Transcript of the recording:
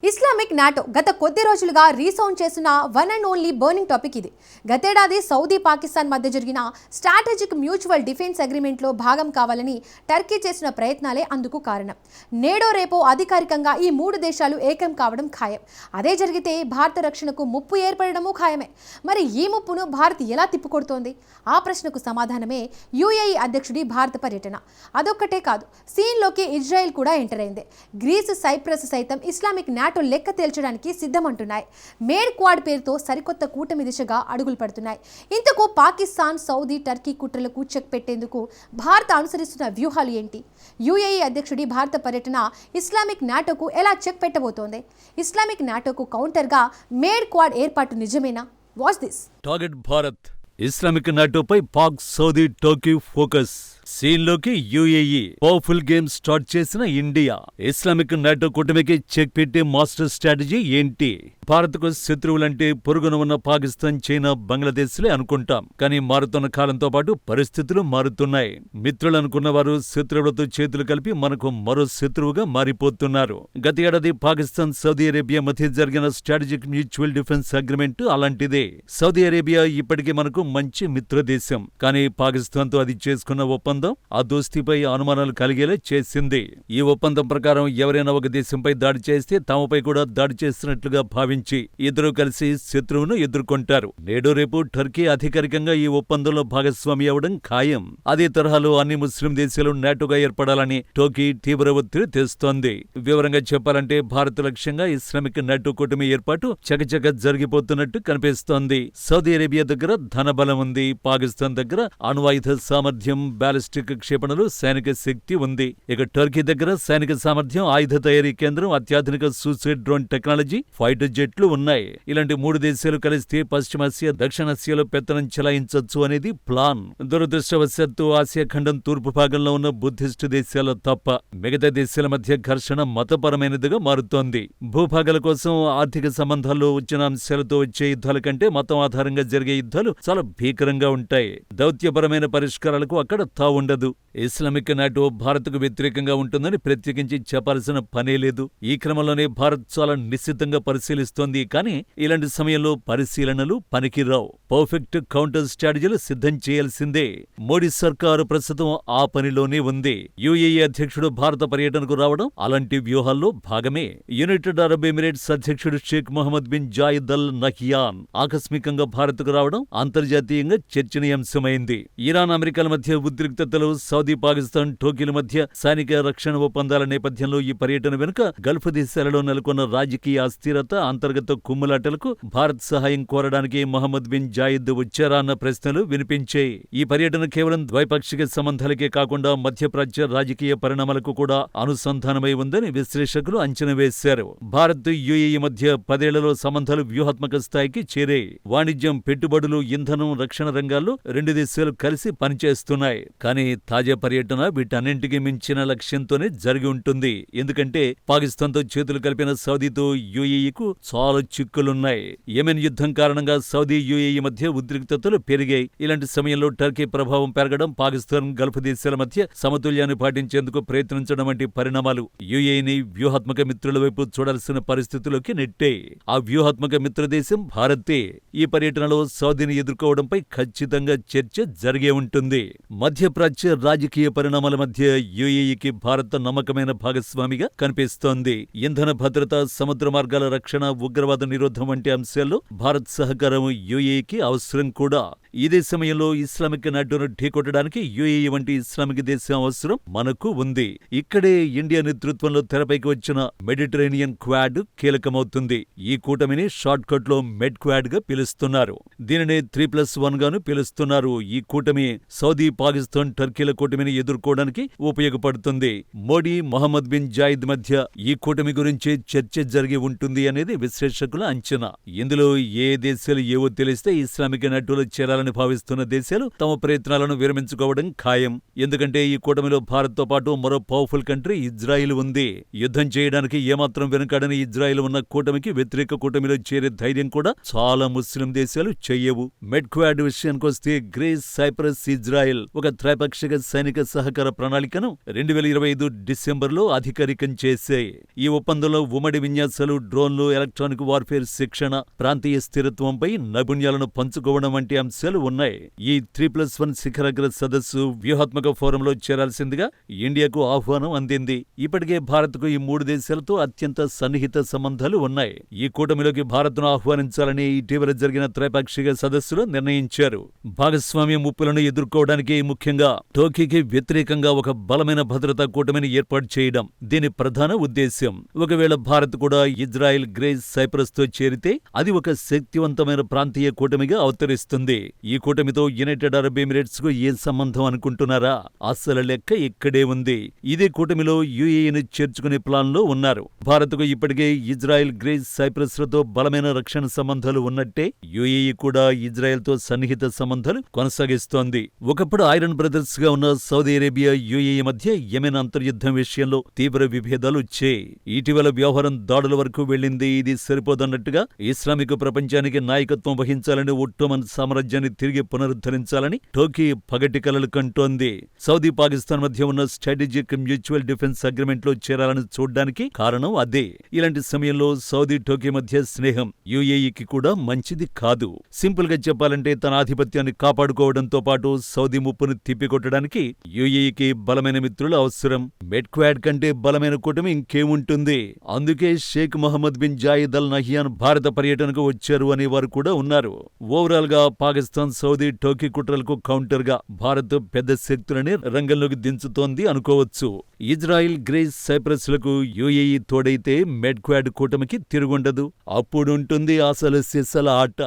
Islamic NATO గత కొద్ది రోజులుగా రీసౌండ్ చేసిన one and only burning topic ఇది. గతేడాది సౌదీ పాకిస్తాన్ మధ్య జరిగిన స్ట్రాటజిక్ మ్యూచువల్ డిఫెన్స్ అగ్రిమెంట్లో భాగం కావాలని టర్కీ చేసిన ప్రయత్నాలే అందుకు కారణం. నేడో రేపో అధికారికంగా ఈ మూడు దేశాలు ఏకం కావడం ఖాయం. అదే జరిగితే భారత రక్షణకు ముప్పు ఏర్పడడమూ ఖాయమే. మరి ఈ ముప్పును భారత్ ఎలా తిప్పుకొడుతోంది? ఆ ప్రశ్నకు సమాధానమే యుఏఈ అధ్యక్షుడి భారత పర్యటన. అదొక్కటే కాదు, సీన్లోకి ఇజ్రాయెల్ కూడా ఎంటర్ అయింది. గ్రీస్, సైప్రస్ సైతం ఇస్లామిక్ నాటో లెక్క తేల్చడానికి సిద్ధమంటున్నాయి. మేడ్ క్వాడ్ పేరుతో సరికొత్త కూటమి దిశగా అడుగులు పడుతున్నాయి. ఇంతకు పాకిస్తాన్, సౌదీ, టర్కీ కుట్రలకు చెక్ పెట్టేందుకు భారత్ అనుసరిస్తున్న వ్యూహాలు ఏంటి? యుఏఈ అధ్యక్షుడి భారత పర్యటన ఇస్లామిక్ నాటోకు ఎలా చెక్ పెట్టబోతోంది? ఇస్లామిక్ నాటోకు కౌంటర్గా మేడ్ క్వాడ్ ఏర్పాటు నిజమేనా? Watch this. Target Bharat. Islamic నాటోపై పాక్, సౌదీ, టర్కీ ఫోకస్. సీన్లోకి యుఏఈ. పవర్ఫుల్ గేమ్ స్టార్ట్ చేసిన ఇండియా. ఇస్లామిక్ నాటో కూటమికి చెక్ పెట్టే మాస్టర్ స్ట్రాటజీ ఏంటి? భారత్కు శత్రువులంటే పొరుగున ఉన్న పాకిస్తాన్, చైనా, బంగ్లాదేశ్లే అనుకుంటాం. కానీ మారుతున్న కాలంతో పాటు పరిస్థితులు మారుతున్నాయి. మిత్రులనుకున్న వారు శత్రువులతో చేతులు కలిపి మనకు మరో శత్రువుగా మారిపోతున్నారు. గత ఏడాది పాకిస్తాన్, సౌదీ అరేబియా మధ్య జరిగిన స్ట్రాటజిక్ మ్యూచువల్ డిఫెన్స్ అగ్రిమెంట్ అలాంటిదే. సౌదీ అరేబియా ఇప్పటికీ మనకు మంచి మిత్రదేశం. కానీ పాకిస్తాన్తో అది చేసుకున్న ఒప్పందం ఆ దోస్తీపై అనుమానాలు కలిగేలా చేసింది. ఈ ఒప్పందం ప్రకారం ఎవరైనా ఒక దేశంపై దాడి చేస్తే తమపై కూడా దాడి చేస్తున్నట్లుగా భావించి ఇద్దరూ కలిసి శత్రువును ఎదుర్కొంటారు. నేడో రేపు టర్కీ అధికారికంగా ఈ ఒప్పందంలో భాగస్వామి అవడం ఖాయం. అదే తరహాలో అన్ని ముస్లిం దేశాలు నాటోగా ఏర్పడాలని టర్కీ తీవ్ర ఒత్తిడి తెస్తోంది. వివరంగా చెప్పాలంటే భారత లక్ష్యంగా ఇస్లామిక్ నాటో కూటమి ఏర్పాటు చకచక జరిగిపోతున్నట్టు కనిపిస్తోంది. సౌదీ అరేబియా దగ్గర ధనబలం ఉంది. పాకిస్తాన్ దగ్గర అణ్వాయుధ సామర్థ్యం, బ్యాలిస్టిక్ క్షేపణులు, సైనిక శక్తి ఉంది. ఇక టర్కీ దగ్గర సైనిక సామర్థ్యం, ఆయుధ తయారీ కేంద్రం, అత్యాధునిక సూసైడ్ డ్రోన్ టెక్నాలజీ, ఫైటర్ జెట్లు ఉన్నాయి. ఇలాంటి మూడు దేశాలు కలిస్తే పశ్చిమాసియా, దక్షిణాసియాలో పెత్తనం చెలాయించొచ్చు అనేది ప్లాన్. దురదృష్టవశాత్తు ఆసియా ఖండం తూర్పు భాగంలో ఉన్న బుద్ధిస్టు దేశాల తప్ప మిగతా దేశాల మధ్య ఘర్షణ మతపరమైనదిగా మారుతోంది. భూభాగాల కోసం, ఆర్థిక సంబంధాల్లో వచ్చిన అంశాలతో వచ్చే యుద్ధాల కంటే మతం ఆధారంగా జరిగే యుద్ధాలు చాలా భీకరంగా ఉంటాయి. దౌత్యపరమైన పరిష్కారాలకు అక్కడ తావుండదు. ఇస్లామిక్ నాటో భారత్కు వ్యతిరేకంగా ఉంటుందని ప్రత్యేకించి చెప్పాల్సిన పనే లేదు. ఈ క్రమంలోనే భారత్ చాలా నిశ్చితంగా పరిశీలిస్తోంది. కానీ ఇలాంటి సమయంలో పరిశీలనలు పనికిరావు. పర్ఫెక్ట్ కౌంటర్ స్ట్రాటజీలు సిద్ధం చేయాల్సిందే. మోడీ సర్కారు ప్రస్తుతం ఆ పనిలోనే ఉంది. యుఏఈ అధ్యక్షుడు భారత పర్యటనకు రావడం అలాంటి వ్యూహాల్లో భాగమే. యునైటెడ్ అరబ్ ఎమిరేట్స్ అధ్యక్షుడు Sheikh Mohammed bin Zayed Al Nahyan ఆకస్మికంగా భారత్కు రావడం అంతర్జాతీయంగా చర్చనీయాంశమైంది. ఇరాన్, అమెరికాల మధ్య ఉద్రిక్తతలు, సౌదీ, పాకిస్తాన్, టర్కీల మధ్య సైనిక రక్షణ ఒప్పందాల నేపథ్యంలో ఈ పర్యటన వెనుక గల్ఫ్ దేశాలలో నెలకొన్న రాజకీయ అస్థిరత, అంతర్గత కుమ్ములాటలకు భారత్ సహాయం కోరడానికి మొహమ్మద్ బిన్ జాయిద్ వచ్చారా అన్న ప్రశ్నలు వినిపించాయి. ఈ పర్యటన కేవలం ద్వైపాక్షిక సంబంధాలకే కాకుండా మధ్యప్రాచ్య రాజకీయ పరిణామాలకు కూడా అనుసంధానమై ఉందని విశ్లేషకులు అంచనా వేశారు. భారత్, యుఏఈ మధ్య 10 ఏళ్లలో సంబంధాలు వ్యూహాత్మక స్థాయికి చేరాయి. వాణిజ్యం, పెట్టుబడులు, ఇంధనం, రక్షణ రంగాల్లో రెండు దేశాలు కలిసి పనిచేస్తున్నాయి. కానీ తాజా పర్యటన వీటన్నింటికి మించిన లక్ష్యంతోనే జరిగి ఉంటుంది. ఎందుకంటే పాకిస్తాన్తో చేతులు కలిపిన సౌదీతో యుఏఈకు చాలా చిక్కులున్నాయి. యెమెన్ యుద్ధం కారణంగా సౌదీ, యుఏఈ మధ్య ఉద్రిక్తతలు పెరిగాయి. ఇలాంటి సమయంలో టర్కీ ప్రభావం పెరగడం, పాకిస్తాన్, గల్ఫ్ దేశాల మధ్య సమతుల్యాన్ని పాటించేందుకు ప్రయత్నించడం వంటి పరిణామాలు యుఏఈని వ్యూహాత్మక మిత్రుల వైపు చూడాల్సిన పరిస్థితుల్లోకి నెట్టాయి. ఆ వ్యూహాత్మక మిత్రదేశం భారతే. ఈ పర్యటనలో సౌదీని ఎదుర్కోవడంపై ఖచ్చితంగా చర్చ జరిగే ఉంటుంది. మధ్యప్రాచ్య రాజకీయ పరిణామాల మధ్య యుఏఈకి భారత్ నమ్మకమైన భాగస్వామిగా కనిపిస్తోంది. ఇంధన భద్రత, సముద్ర మార్గాల రక్షణ, ఉగ్రవాద నిరోధం వంటి అంశాల్లో భారత్ సహకారం యుఏఈకి అవసరం కూడా. ఇదే సమయంలో ఇస్లామిక్ నాటోను ఢీకొట్టడానికి యుఏఈ వంటి ఇస్లామిక్ దేశం అవసరం మనకు ఉంది. ఇక్కడే ఇండియా నేతృత్వంలో తెరపైకి వచ్చిన మెడిటరేనియన్ క్వాడ్ కీలకమవుతుంది. ఈ కూటమిని షార్ట్ కట్ లో మెడ్ క్వాడ్ గా పిలుస్తున్నారు. దీనినే 3+1 గాను పిలుస్తున్నారు. ఈ కూటమి సౌదీ, పాకిస్తాన్, టర్కీల కూటమిని ఎదుర్కోవడానికి ఉపయోగపడుతుంది. మోడీ, మొహమ్మద్ బిన్ జాయిద్ మధ్య ఈ కూటమి గురించి చర్చ జరిగి ఉంటుంది అనేది విశ్లేషకుల అంచనా. ఇందులో ఏ దేశాలు ఏవో తెలిస్తే ఇస్లామిక్ నాటోలో చేరాలని చేయాలని భావిస్తున్న దేశాలు తమ ప్రయత్నాలను విరమించుకోవడం ఖాయం. ఎందుకంటే ఈ కూటమిలో భారత్తో పాటు మరో పవర్ఫుల్ కంట్రీ ఇజ్రాయిల్ ఉంది. యుద్ధం చేయడానికి ఏమాత్రం వెనుకాడని ఇజ్రాయిల్ ఉన్న కూటమికి వ్యతిరేక కూటమిలో చేరే ధైర్యం కూడా చాలా ముస్లిం దేశాలు చెయ్యవు. మెడ్క్వాడ్ విషయానికొస్తే గ్రీస్, సైప్రస్, ఇజ్రాయెల్ ఒక త్రైపాక్షిక సైనిక సహకార ప్రణాళికను 2025 డిసెంబర్లో అధికారికం చేశాయి. ఈ ఒప్పందంలో ఉమ్మడి విన్యాసాలు, డ్రోన్లు, ఎలక్ట్రానిక్ వార్ఫేర్ శిక్షణ, ప్రాంతీయ స్థిరత్వంపై నైపుణ్యాలను పంచుకోవడం వంటి అంశాలు ఉన్నాయి. ఈ 3+1 శిఖరాగ్ర సదస్సు వ్యూహాత్మక ఫోరంలో చేరాల్సిందిగా ఇండియాకు ఆహ్వానం అందింది. ఇప్పటికే భారత్కు ఈ 3 దేశాలతో అత్యంత సన్నిహిత సంబంధాలు ఉన్నాయి. ఈ కూటమిలోకి భారత్ను ఆహ్వానించాలని ఇటీవల జరిగిన త్రైపాక్షిక సదస్సులో నిర్ణయించారు. భాగస్వామ్య ముప్పులను ఎదుర్కోవడానికి ముఖ్యంగా టోకీకి వ్యతిరేకంగా ఒక బలమైన భద్రతా కూటమిని ఏర్పాటు చేయడం దీని ప్రధాన ఉద్దేశ్యం. ఒకవేళ భారత్ కూడా ఇజ్రాయెల్, గ్రీస్, సైప్రస్ తో చేరితే అది ఒక శక్తివంతమైన ప్రాంతీయ కూటమిగా అవతరిస్తుంది. ఈ కూటమితో యునైటెడ్ అరబ్ ఎమిరేట్స్ కు ఏ సంబంధం అనుకుంటున్నారా? అసలు లెక్క ఇక్కడే ఉంది. ఇదే కూటమిలో యుఏఈని చేర్చుకునే ప్లాన్ లో ఉన్నారు. భారత్కు ఇప్పటికే ఇజ్రాయెల్, గ్రీస్, సైప్రస్ లతో బలమైన రక్షణ సంబంధాలు ఉన్నట్టే యుఏఈ కూడా ఇజ్రాయెల్ తో సన్నిహిత సంబంధాలు కొనసాగిస్తోంది. ఒకప్పుడు ఐరన్ బ్రదర్స్ గా ఉన్న సౌదీ అరేబియా, యుఏఈ మధ్య యెమెన్ అంతర్యుద్ధం విషయంలో తీవ్ర విభేదాలు వచ్చాయి. ఇటీవల వ్యవహారం దాడుల వరకు వెళ్లింది. ఇది సరిపోదన్నట్టుగా ఇస్లామిక్ ప్రపంచానికి నాయకత్వం వహించాలని, ఒట్టోమన్ సామ్రాజ్యాన్ని తిరిగి పునరుద్ధరించాలని టోకీ పగటి కలలు కంటోంది. సౌదీ, పాకిస్తాన్ మధ్య ఉన్న స్ట్రాటజిక్ మ్యూచువల్ డిఫెన్స్ అగ్రిమెంట్ లో చేరాలని చూడ్డానికి కారణం అదే. ఇలాంటి సమయంలో సౌదీ, టోకీ మధ్య స్నేహం యుఏఈకి కూడా మంచిది కాదు. సింపుల్ గా చెప్పాలంటే తన ఆధిపత్యాన్ని కాపాడుకోవడంతో పాటు సౌదీ ముప్పును తిప్పికొట్టడానికి యుఏఈకి బలమైన మిత్రులు అవసరం. మెడ్క్వాడ్ కంటే బలమైన కూటమి ఇంకేముంటుంది? అందుకే షేక్ మహమ్మద్ బిన్ జాయిద్ అల్ నహియాన్ భారత పర్యటనకు వచ్చారు అనేవారు కూడా ఉన్నారు. ఓవరాల్ గా పాకిస్తాన్, సౌదీ, టోకీ కుట్రలకు కౌంటర్ గా భారత్ పెద్ద శక్తులని రంగంలోకి దించుతోంది అనుకోవచ్చు. ఇజ్రాయిల్, గ్రీస్, సైప్రస్ లకు యుఏఈ తోడైతే మెడ్క్వాడ్ కూటమికి తిరుగుండదు. అప్పుడుంటుంది అసలు సిసల ఆట.